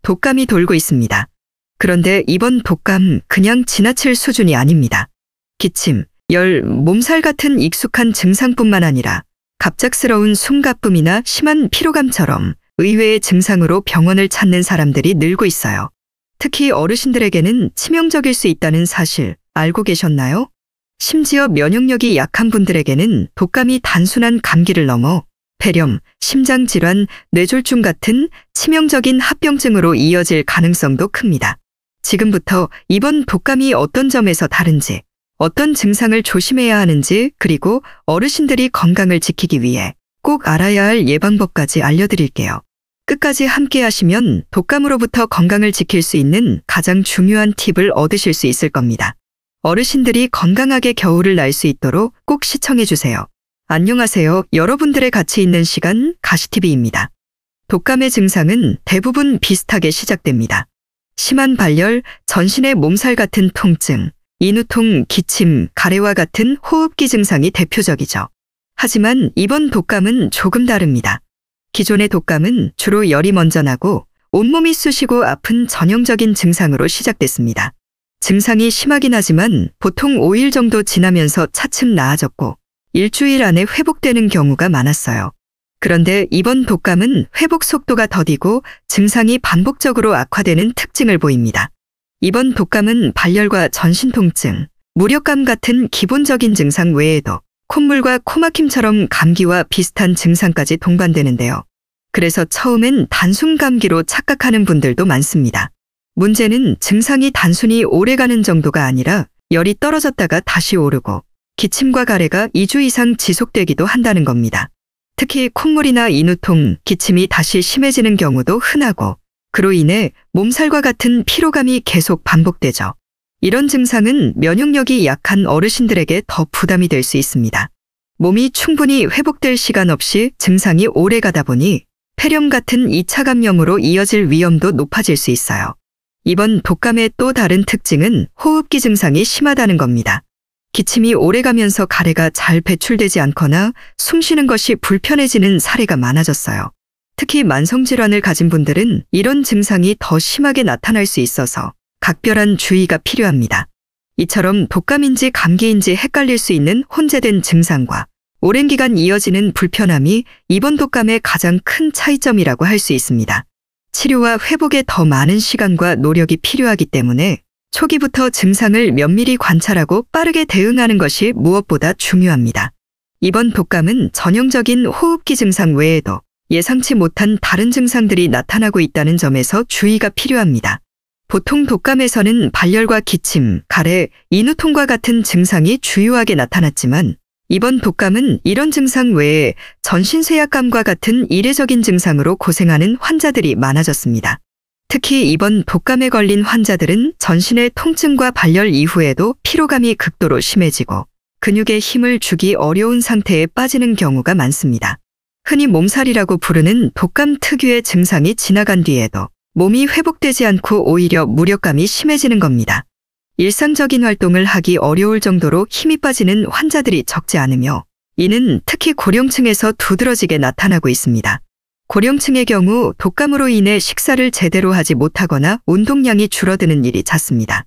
독감이 돌고 있습니다. 그런데 이번 독감 그냥 지나칠 수준이 아닙니다. 기침, 열, 몸살 같은 익숙한 증상뿐만 아니라 갑작스러운 숨가쁨이나 심한 피로감처럼 의외의 증상으로 병원을 찾는 사람들이 늘고 있어요. 특히 어르신들에게는 치명적일 수 있다는 사실 알고 계셨나요? 심지어 면역력이 약한 분들에게는 독감이 단순한 감기를 넘어 폐렴, 심장질환, 뇌졸중 같은 치명적인 합병증으로 이어질 가능성도 큽니다. 지금부터 이번 독감이 어떤 점에서 다른지, 어떤 증상을 조심해야 하는지, 그리고 어르신들이 건강을 지키기 위해 꼭 알아야 할 예방법까지 알려드릴게요. 끝까지 함께 하시면 독감으로부터 건강을 지킬 수 있는 가장 중요한 팁을 얻으실 수 있을 겁니다. 어르신들이 건강하게 겨울을 날 수 있도록 꼭 시청해주세요. 안녕하세요. 여러분들의 같이 있는 시간 가시TV입니다. 독감의 증상은 대부분 비슷하게 시작됩니다. 심한 발열, 전신의 몸살 같은 통증, 인후통, 기침, 가래와 같은 호흡기 증상이 대표적이죠. 하지만 이번 독감은 조금 다릅니다. 기존의 독감은 주로 열이 먼저 나고 온몸이 쑤시고 아픈 전형적인 증상으로 시작됐습니다. 증상이 심하긴 하지만 보통 5일 정도 지나면서 차츰 나아졌고 일주일 안에 회복되는 경우가 많았어요. 그런데 이번 독감은 회복 속도가 더디고 증상이 반복적으로 악화되는 특징을 보입니다. 이번 독감은 발열과 전신 통증, 무력감 같은 기본적인 증상 외에도 콧물과 코막힘처럼 감기와 비슷한 증상까지 동반되는데요. 그래서 처음엔 단순 감기로 착각하는 분들도 많습니다. 문제는 증상이 단순히 오래가는 정도가 아니라 열이 떨어졌다가 다시 오르고 기침과 가래가 2주 이상 지속되기도 한다는 겁니다. 특히 콧물이나 인후통, 기침이 다시 심해지는 경우도 흔하고 그로 인해 몸살과 같은 피로감이 계속 반복되죠. 이런 증상은 면역력이 약한 어르신들에게 더 부담이 될 수 있습니다. 몸이 충분히 회복될 시간 없이 증상이 오래 가다 보니 폐렴 같은 2차 감염으로 이어질 위험도 높아질 수 있어요. 이번 독감의 또 다른 특징은 호흡기 증상이 심하다는 겁니다. 기침이 오래가면서 가래가 잘 배출되지 않거나 숨 쉬는 것이 불편해지는 사례가 많아졌어요. 특히 만성질환을 가진 분들은 이런 증상이 더 심하게 나타날 수 있어서 각별한 주의가 필요합니다. 이처럼 독감인지 감기인지 헷갈릴 수 있는 혼재된 증상과 오랜 기간 이어지는 불편함이 이번 독감의 가장 큰 차이점이라고 할 수 있습니다. 치료와 회복에 더 많은 시간과 노력이 필요하기 때문에 초기부터 증상을 면밀히 관찰하고 빠르게 대응하는 것이 무엇보다 중요합니다. 이번 독감은 전형적인 호흡기 증상 외에도 예상치 못한 다른 증상들이 나타나고 있다는 점에서 주의가 필요합니다. 보통 독감에서는 발열과 기침, 가래, 인후통과 같은 증상이 주요하게 나타났지만 이번 독감은 이런 증상 외에 전신쇠약감과 같은 이례적인 증상으로 고생하는 환자들이 많아졌습니다. 특히 이번 독감에 걸린 환자들은 전신의 통증과 발열 이후에도 피로감이 극도로 심해지고 근육에 힘을 주기 어려운 상태에 빠지는 경우가 많습니다. 흔히 몸살이라고 부르는 독감 특유의 증상이 지나간 뒤에도 몸이 회복되지 않고 오히려 무력감이 심해지는 겁니다. 일상적인 활동을 하기 어려울 정도로 힘이 빠지는 환자들이 적지 않으며 이는 특히 고령층에서 두드러지게 나타나고 있습니다. 고령층의 경우 독감으로 인해 식사를 제대로 하지 못하거나 운동량이 줄어드는 일이 잦습니다.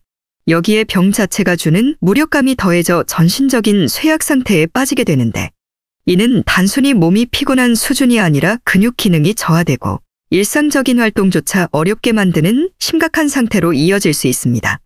여기에 병 자체가 주는 무력감이 더해져 전신적인 쇠약 상태에 빠지게 되는데 이는 단순히 몸이 피곤한 수준이 아니라 근육 기능이 저하되고 일상적인 활동조차 어렵게 만드는 심각한 상태로 이어질 수 있습니다.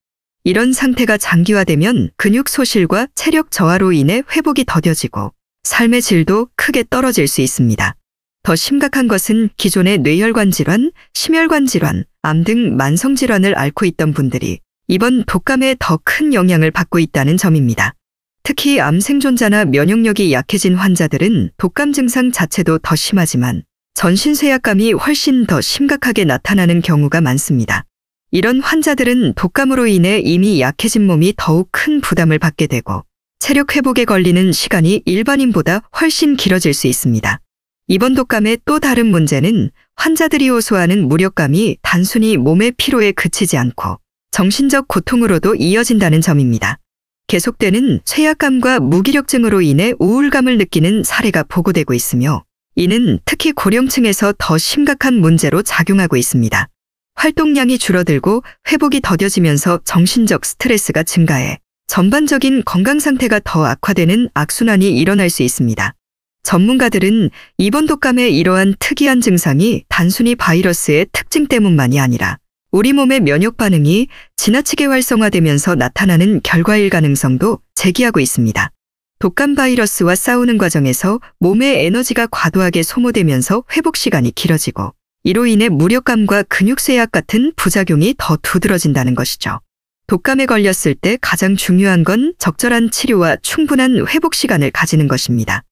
이런 상태가 장기화되면 근육 소실과 체력 저하로 인해 회복이 더뎌지고 삶의 질도 크게 떨어질 수 있습니다. 더 심각한 것은 기존의 뇌혈관 질환, 심혈관 질환, 암 등 만성 질환을 앓고 있던 분들이 이번 독감에 더 큰 영향을 받고 있다는 점입니다. 특히 암 생존자나 면역력이 약해진 환자들은 독감 증상 자체도 더 심하지만 전신쇠약감이 훨씬 더 심각하게 나타나는 경우가 많습니다. 이런 환자들은 독감으로 인해 이미 약해진 몸이 더욱 큰 부담을 받게 되고 체력 회복에 걸리는 시간이 일반인보다 훨씬 길어질 수 있습니다. 이번 독감의 또 다른 문제는 환자들이 호소하는 무력감이 단순히 몸의 피로에 그치지 않고 정신적 고통으로도 이어진다는 점입니다. 계속되는 쇠약감과 무기력증으로 인해 우울감을 느끼는 사례가 보고되고 있으며 이는 특히 고령층에서 더 심각한 문제로 작용하고 있습니다. 활동량이 줄어들고 회복이 더뎌지면서 정신적 스트레스가 증가해 전반적인 건강 상태가 더 악화되는 악순환이 일어날 수 있습니다. 전문가들은 이번 독감의 이러한 특이한 증상이 단순히 바이러스의 특징 때문만이 아니라 우리 몸의 면역 반응이 지나치게 활성화되면서 나타나는 결과일 가능성도 제기하고 있습니다. 독감 바이러스와 싸우는 과정에서 몸의 에너지가 과도하게 소모되면서 회복 시간이 길어지고 이로 인해 무력감과 근육쇠약 같은 부작용이 더 두드러진다는 것이죠. 독감에 걸렸을 때 가장 중요한 건 적절한 치료와 충분한 회복 시간을 가지는 것입니다.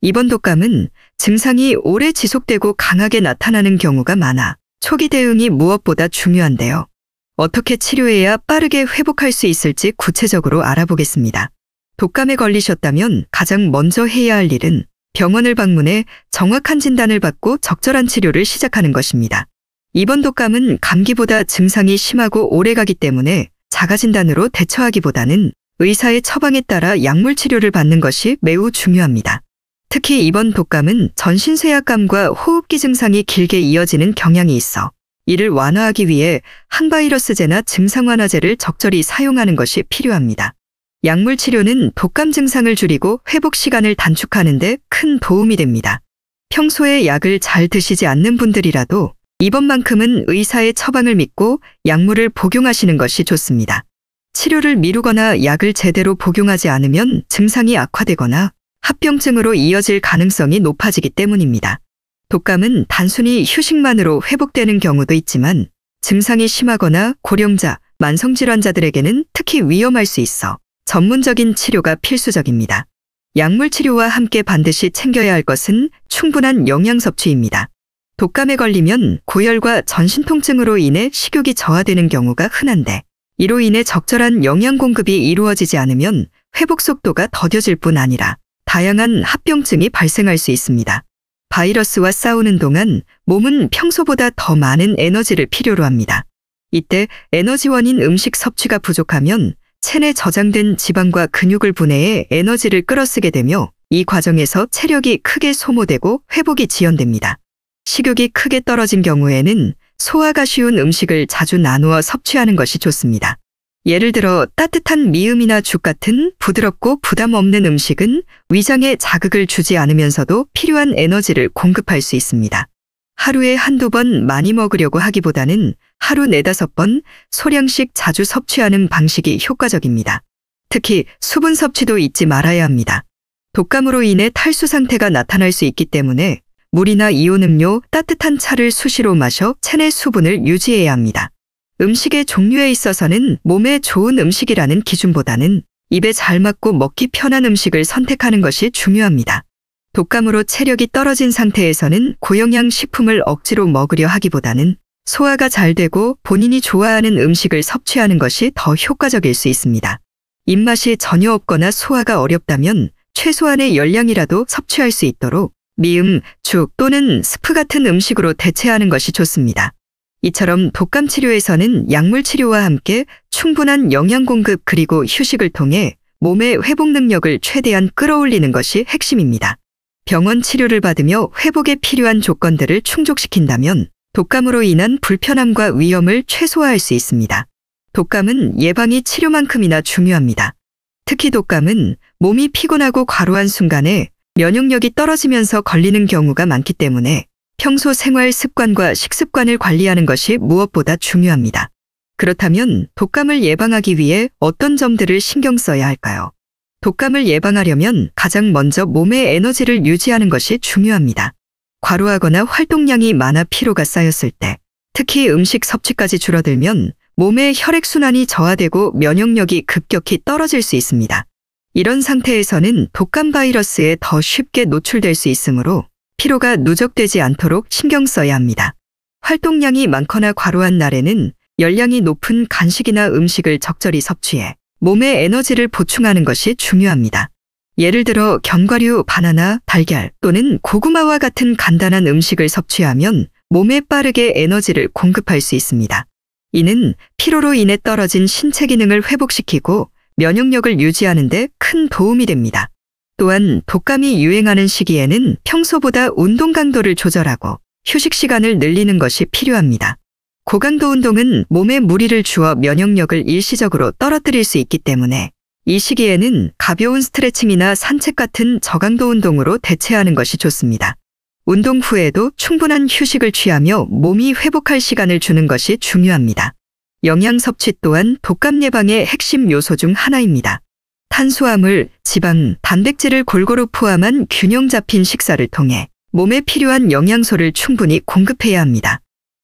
이번 독감은 증상이 오래 지속되고 강하게 나타나는 경우가 많아 초기 대응이 무엇보다 중요한데요. 어떻게 치료해야 빠르게 회복할 수 있을지 구체적으로 알아보겠습니다. 독감에 걸리셨다면 가장 먼저 해야 할 일은 병원을 방문해 정확한 진단을 받고 적절한 치료를 시작하는 것입니다. 이번 독감은 감기보다 증상이 심하고 오래가기 때문에 자가진단으로 대처하기보다는 의사의 처방에 따라 약물 치료를 받는 것이 매우 중요합니다. 특히 이번 독감은 전신쇠약감과 호흡기 증상이 길게 이어지는 경향이 있어 이를 완화하기 위해 항바이러스제나 증상 완화제를 적절히 사용하는 것이 필요합니다. 약물 치료는 독감 증상을 줄이고 회복 시간을 단축하는 데 큰 도움이 됩니다. 평소에 약을 잘 드시지 않는 분들이라도 이번만큼은 의사의 처방을 믿고 약물을 복용하시는 것이 좋습니다. 치료를 미루거나 약을 제대로 복용하지 않으면 증상이 악화되거나 합병증으로 이어질 가능성이 높아지기 때문입니다. 독감은 단순히 휴식만으로 회복되는 경우도 있지만 증상이 심하거나 고령자, 만성질환자들에게는 특히 위험할 수 있어 전문적인 치료가 필수적입니다. 약물 치료와 함께 반드시 챙겨야 할 것은 충분한 영양 섭취입니다. 독감에 걸리면 고열과 전신 통증으로 인해 식욕이 저하되는 경우가 흔한데 이로 인해 적절한 영양 공급이 이루어지지 않으면 회복 속도가 더뎌질 뿐 아니라 다양한 합병증이 발생할 수 있습니다. 바이러스와 싸우는 동안 몸은 평소보다 더 많은 에너지를 필요로 합니다. 이때 에너지원인 음식 섭취가 부족하면 체내 저장된 지방과 근육을 분해해 에너지를 끌어쓰게 되며 이 과정에서 체력이 크게 소모되고 회복이 지연됩니다. 식욕이 크게 떨어진 경우에는 소화가 쉬운 음식을 자주 나누어 섭취하는 것이 좋습니다. 예를 들어 따뜻한 미음이나 죽 같은 부드럽고 부담 없는 음식은 위장에 자극을 주지 않으면서도 필요한 에너지를 공급할 수 있습니다. 하루에 한두 번 많이 먹으려고 하기보다는 하루 4-5번 소량씩 자주 섭취하는 방식이 효과적입니다. 특히 수분 섭취도 잊지 말아야 합니다. 독감으로 인해 탈수 상태가 나타날 수 있기 때문에 물이나 이온 음료, 따뜻한 차를 수시로 마셔 체내 수분을 유지해야 합니다. 음식의 종류에 있어서는 몸에 좋은 음식이라는 기준보다는 입에 잘 맞고 먹기 편한 음식을 선택하는 것이 중요합니다. 독감으로 체력이 떨어진 상태에서는 고영양 식품을 억지로 먹으려 하기보다는 소화가 잘 되고 본인이 좋아하는 음식을 섭취하는 것이 더 효과적일 수 있습니다. 입맛이 전혀 없거나 소화가 어렵다면 최소한의 열량이라도 섭취할 수 있도록 미음, 죽 또는 스프 같은 음식으로 대체하는 것이 좋습니다. 이처럼 독감 치료에서는 약물 치료와 함께 충분한 영양 공급 그리고 휴식을 통해 몸의 회복 능력을 최대한 끌어올리는 것이 핵심입니다. 병원 치료를 받으며 회복에 필요한 조건들을 충족시킨다면 독감으로 인한 불편함과 위험을 최소화할 수 있습니다. 독감은 예방이 치료만큼이나 중요합니다. 특히 독감은 몸이 피곤하고 과로한 순간에 면역력이 떨어지면서 걸리는 경우가 많기 때문에 평소 생활 습관과 식습관을 관리하는 것이 무엇보다 중요합니다. 그렇다면 독감을 예방하기 위해 어떤 점들을 신경 써야 할까요? 독감을 예방하려면 가장 먼저 몸의 에너지를 유지하는 것이 중요합니다. 과로하거나 활동량이 많아 피로가 쌓였을 때, 특히 음식 섭취까지 줄어들면 몸의 혈액순환이 저하되고 면역력이 급격히 떨어질 수 있습니다. 이런 상태에서는 독감 바이러스에 더 쉽게 노출될 수 있으므로 피로가 누적되지 않도록 신경 써야 합니다. 활동량이 많거나 과로한 날에는 열량이 높은 간식이나 음식을 적절히 섭취해 몸에 에너지를 보충하는 것이 중요합니다. 예를 들어 견과류, 바나나, 달걀 또는 고구마와 같은 간단한 음식을 섭취하면 몸에 빠르게 에너지를 공급할 수 있습니다. 이는 피로로 인해 떨어진 신체 기능을 회복시키고 면역력을 유지하는 데 큰 도움이 됩니다. 또한 독감이 유행하는 시기에는 평소보다 운동 강도를 조절하고 휴식 시간을 늘리는 것이 필요합니다. 고강도 운동은 몸에 무리를 주어 면역력을 일시적으로 떨어뜨릴 수 있기 때문에 이 시기에는 가벼운 스트레칭이나 산책 같은 저강도 운동으로 대체하는 것이 좋습니다. 운동 후에도 충분한 휴식을 취하며 몸이 회복할 시간을 주는 것이 중요합니다. 영양 섭취 또한 독감 예방의 핵심 요소 중 하나입니다. 탄수화물, 지방, 단백질을 골고루 포함한 균형 잡힌 식사를 통해 몸에 필요한 영양소를 충분히 공급해야 합니다.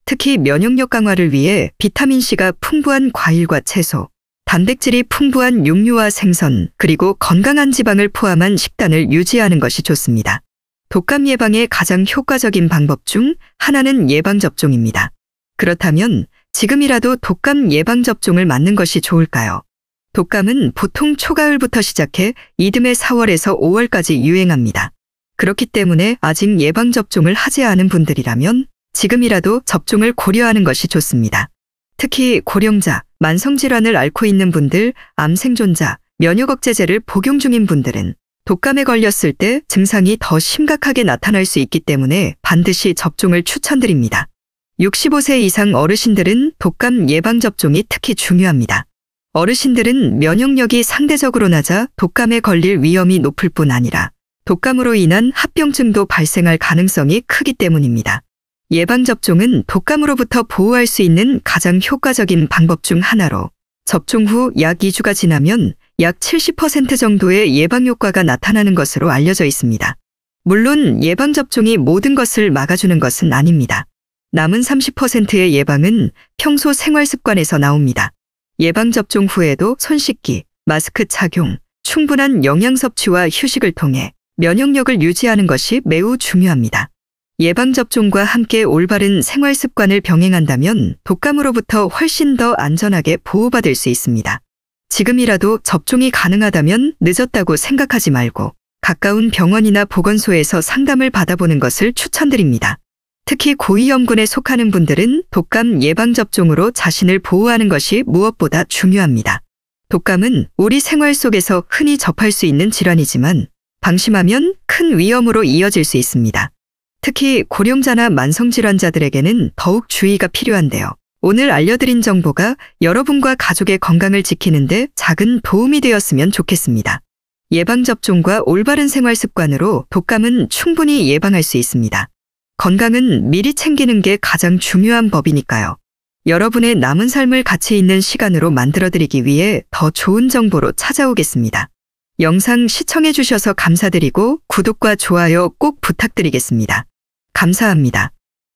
특히 면역력 강화를 위해 비타민C가 풍부한 과일과 채소, 단백질이 풍부한 육류와 생선, 그리고 건강한 지방을 포함한 식단을 유지하는 것이 좋습니다. 독감 예방의 가장 효과적인 방법 중 하나는 예방접종입니다. 그렇다면 지금이라도 독감 예방접종을 맞는 것이 좋을까요? 독감은 보통 초가을부터 시작해 이듬해 4월에서 5월까지 유행합니다. 그렇기 때문에 아직 예방접종을 하지 않은 분들이라면 지금이라도 접종을 고려하는 것이 좋습니다. 특히 고령자, 만성질환을 앓고 있는 분들, 암생존자, 면역억제제를 복용 중인 분들은 독감에 걸렸을 때 증상이 더 심각하게 나타날 수 있기 때문에 반드시 접종을 추천드립니다. 65세 이상 어르신들은 독감 예방접종이 특히 중요합니다. 어르신들은 면역력이 상대적으로 낮아 독감에 걸릴 위험이 높을 뿐 아니라 독감으로 인한 합병증도 발생할 가능성이 크기 때문입니다. 예방접종은 독감으로부터 보호할 수 있는 가장 효과적인 방법 중 하나로 접종 후 약 2주가 지나면 약 70% 정도의 예방효과가 나타나는 것으로 알려져 있습니다. 물론 예방접종이 모든 것을 막아주는 것은 아닙니다. 남은 30%의 예방은 평소 생활습관에서 나옵니다. 예방접종 후에도 손 씻기, 마스크 착용, 충분한 영양 섭취와 휴식을 통해 면역력을 유지하는 것이 매우 중요합니다. 예방접종과 함께 올바른 생활습관을 병행한다면 독감으로부터 훨씬 더 안전하게 보호받을 수 있습니다. 지금이라도 접종이 가능하다면 늦었다고 생각하지 말고 가까운 병원이나 보건소에서 상담을 받아보는 것을 추천드립니다. 특히 고위험군에 속하는 분들은 독감 예방접종으로 자신을 보호하는 것이 무엇보다 중요합니다. 독감은 우리 생활 속에서 흔히 접할 수 있는 질환이지만 방심하면 큰 위험으로 이어질 수 있습니다. 특히 고령자나 만성질환자들에게는 더욱 주의가 필요한데요. 오늘 알려드린 정보가 여러분과 가족의 건강을 지키는 데 작은 도움이 되었으면 좋겠습니다. 예방접종과 올바른 생활 습관으로 독감은 충분히 예방할 수 있습니다. 건강은 미리 챙기는 게 가장 중요한 법이니까요. 여러분의 남은 삶을 가치 있는 시간으로 만들어드리기 위해 더 좋은 정보로 찾아오겠습니다. 영상 시청해 주셔서 감사드리고 구독과 좋아요 꼭 부탁드리겠습니다. 감사합니다.